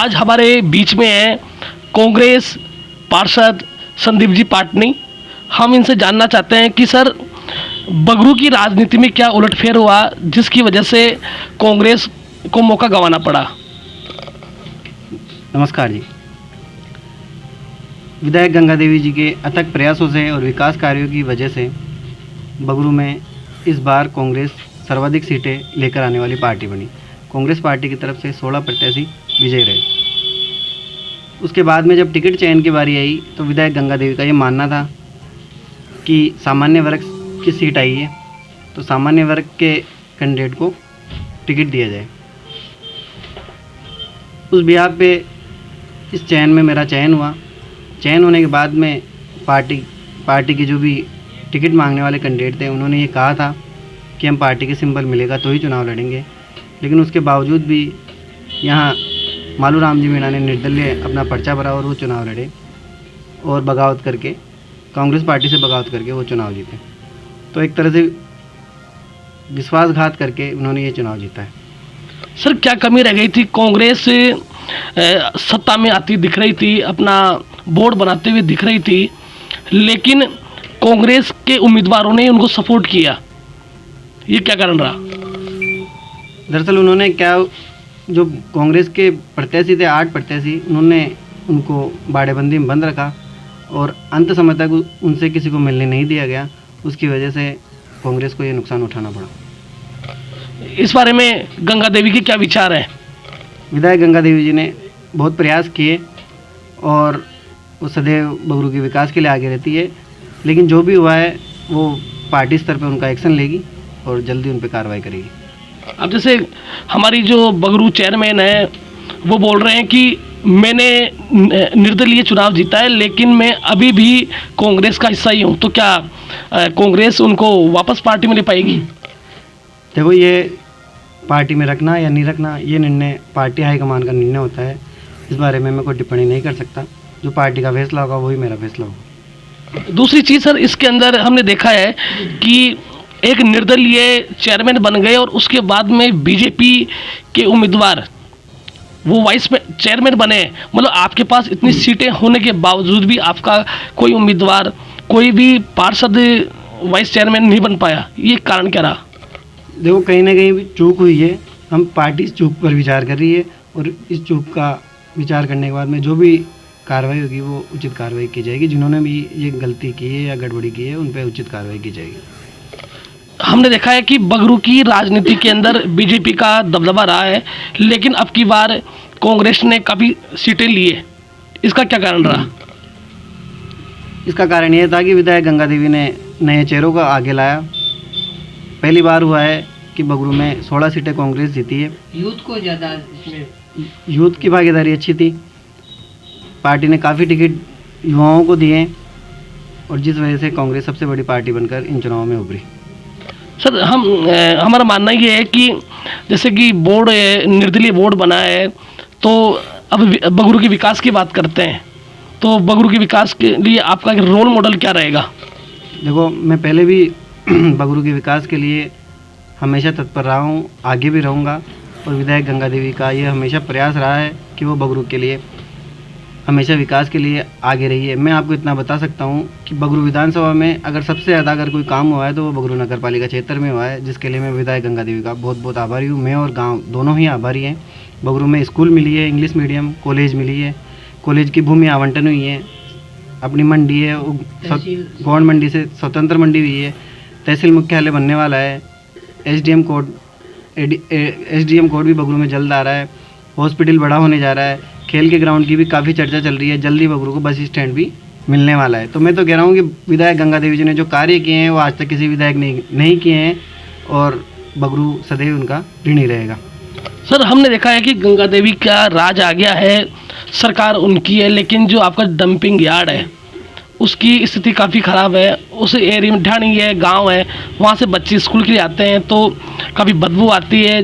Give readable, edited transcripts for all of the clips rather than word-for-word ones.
आज हमारे बीच में है कांग्रेस पार्षद संदीप जी पाटनी। हम इनसे जानना चाहते हैं कि सर, बगरू की राजनीति में क्या उलटफेर हुआ जिसकी वजह से कांग्रेस को मौका गंवाना पड़ा। नमस्कार जी। विधायक गंगा देवी जी के अथक प्रयासों से और विकास कार्यों की वजह से बगरू में इस बार कांग्रेस सर्वाधिक सीटें लेकर आने वाली पार्टी बनी। कांग्रेस पार्टी की तरफ से 16 प्रत्याशी विजयी रहे। उसके बाद में जब टिकट चयन की बारी आई तो विधायक गंगा देवी का ये मानना था कि सामान्य वर्ग की सीट आई है तो सामान्य वर्ग के कैंडिडेट को टिकट दिया जाए। उस बिहाफ पे इस चयन में मेरा चयन हुआ। चयन होने के बाद में पार्टी के जो भी टिकट मांगने वाले कैंडिडेट थे उन्होंने ये कहा था कि हम पार्टी के सिंबल मिलेगा तो ही चुनाव लड़ेंगे, लेकिन उसके बावजूद भी यहाँ मालू राम जी मीणा ने निर्दलीय अपना पर्चा भरा और वो चुनाव लड़े और बगावत करके कांग्रेस पार्टी से बगावत करके वो चुनाव जीते। तो एक तरह से विश्वासघात करके उन्होंने ये चुनाव जीता है। सर, क्या कमी रह गई थी? कांग्रेस सत्ता में आती दिख रही थी, अपना बोर्ड बनाते हुए दिख रही थी, लेकिन कांग्रेस के उम्मीदवारों ने उनको सपोर्ट किया, ये क्या कारण रहा? दरअसल उन्होंने जो कांग्रेस के प्रत्याशी थे 8 प्रत्याशी, उन्होंने उनको बाड़ेबंदी में बंद रखा और अंत समय तक उनसे किसी को मिलने नहीं दिया गया। उसकी वजह से कांग्रेस को ये नुकसान उठाना पड़ा। इस बारे में गंगा देवी के क्या विचार हैं? विधायक गंगा देवी जी ने बहुत प्रयास किए और वो सदैव बगरू के विकास के लिए आगे रहती है, लेकिन जो भी हुआ है वो पार्टी स्तर पर उनका एक्शन लेगी और जल्दी उन पर कार्रवाई करेगी। अब जैसे हमारी जो बगरू चेयरमैन है वो बोल रहे हैं कि मैंने निर्दलीय चुनाव जीता है लेकिन मैं अभी भी कांग्रेस का हिस्सा ही हूँ, तो क्या कांग्रेस उनको वापस पार्टी में ले पाएगी? देखो, ये पार्टी में रखना या नहीं रखना ये निर्णय पार्टी हाईकमान का निर्णय होता है। इस बारे में मैं कोई टिप्पणी नहीं कर सकता। जो पार्टी का फैसला होगा वही मेरा फैसला होगा। दूसरी चीज़ सर, इसके अंदर हमने देखा है कि एक निर्दलीय चेयरमैन बन गए और उसके बाद में बीजेपी के उम्मीदवार वो वाइस चेयरमैन बने। मतलब आपके पास इतनी सीटें होने के बावजूद भी आपका कोई उम्मीदवार, कोई भी पार्षद वाइस चेयरमैन नहीं बन पाया, ये कारण क्या रहा? देखो, कहीं ना कहीं चूक हुई है। हम पार्टी इस चूक पर विचार कर रही है और इस चूक का विचार करने के बाद में जो भी कार्रवाई होगी वो उचित कार्रवाई की जाएगी। जिन्होंने भी ये गलती की है या गड़बड़ी की है उन पर उचित कार्रवाई की जाएगी। हमने देखा है कि बगरू की राजनीति के अंदर बीजेपी का दबदबा रहा है, लेकिन अब की बार कांग्रेस ने काफ़ी सीटें ली है, इसका क्या कारण रहा? इसका कारण ये था कि विधायक गंगा देवी ने नए चेहरों को आगे लाया। पहली बार हुआ है कि बगरू में 16 सीटें कांग्रेस जीती है। यूथ को ज़्यादा इसमें यूथ की भागीदारी अच्छी थी। पार्टी ने काफ़ी टिकट युवाओं को दिए और जिस वजह से कांग्रेस सबसे बड़ी पार्टी बनकर इन चुनावों में उभरी। सर, हमारा मानना ये है कि जैसे कि बोर्ड निर्दलीय बोर्ड बना है, तो अब बगरू के विकास की बात करते हैं, तो बगरू के विकास के लिए आपका रोल मॉडल क्या रहेगा? देखो, मैं पहले भी बगरू के विकास के लिए हमेशा तत्पर रहा हूँ, आगे भी रहूँगा और विधायक गंगा देवी का ये हमेशा प्रयास रहा है कि वो बगरू के लिए हमेशा विकास के लिए आगे रही है। मैं आपको इतना बता सकता हूँ कि बगरू विधानसभा में अगर सबसे ज़्यादा अगर कोई काम हुआ है तो वो बगरू नगर पालिका क्षेत्र में हुआ है, जिसके लिए मैं विधायक गंगा देवी का बहुत बहुत आभारी हूँ। मैं और गांव दोनों ही आभारी हैं। बगरू में स्कूल मिली है, इंग्लिश मीडियम कॉलेज मिली है, कॉलेज की भूमि आवंटन हुई है, अपनी मंडी है, गौड़ मंडी से स्वतंत्र मंडी हुई है, तहसील मुख्यालय बनने वाला है, एसडीएम कोड भी बगरू में जल्द आ रहा है, हॉस्पिटल बड़ा होने जा रहा है, खेल के ग्राउंड की भी काफ़ी चर्चा चल रही है, जल्दी बगरू को बस स्टैंड भी मिलने वाला है। तो मैं तो कह रहा हूँ कि विधायक गंगा देवी जी ने जो कार्य किए हैं वो आज तक किसी विधायक ने नहीं किए हैं और बगरू सदैव उनका ऋणी रहेगा। सर, हमने देखा है कि गंगा देवी का राज आ गया है, सरकार उनकी है, लेकिन जो आपका डंपिंग यार्ड है उसकी स्थिति काफ़ी ख़राब है। उस एरिया में ढाणी है, गांव है, वहाँ से बच्चे स्कूल के लिए आते हैं तो काफ़ी बदबू आती है,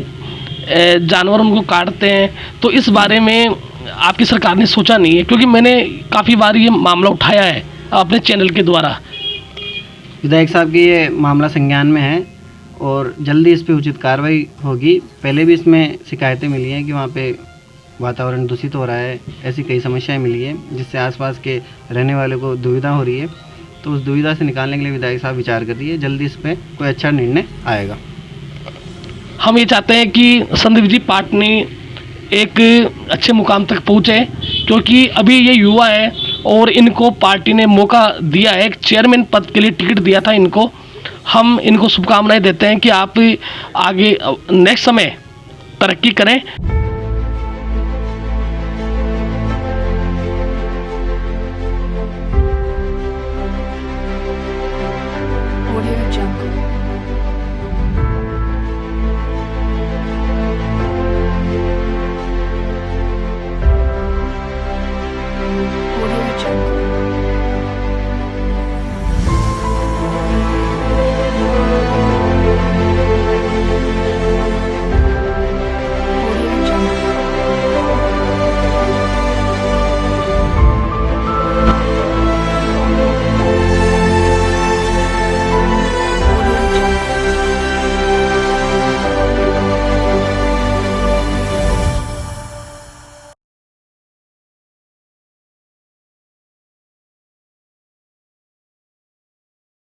जानवर उनको काटते हैं। तो इस बारे में आपकी सरकार ने सोचा नहीं है? क्योंकि मैंने काफ़ी बार ये मामला उठाया है अपने चैनल के द्वारा। विधायक साहब की ये मामला संज्ञान में है और जल्दी इस पर उचित कार्रवाई होगी। पहले भी इसमें शिकायतें मिली हैं कि वहाँ पे वातावरण दूषित हो रहा है, ऐसी कई समस्याएं मिली है जिससे आसपास के रहने वालों को दुविधा हो रही है। तो उस दुविधा से निकालने के लिए विधायक साहब विचार कर रही है, जल्दी इस पर कोई अच्छा निर्णय आएगा। हम ये चाहते हैं कि संदीप जी पाटनी एक अच्छे मुकाम तक पहुँचे, क्योंकि अभी ये युवा है और इनको पार्टी ने मौका दिया है, एक चेयरमैन पद के लिए टिकट दिया था इनको। हम इनको शुभकामनाएं देते हैं कि आप आगे नेक्स्ट समय तरक्की करें।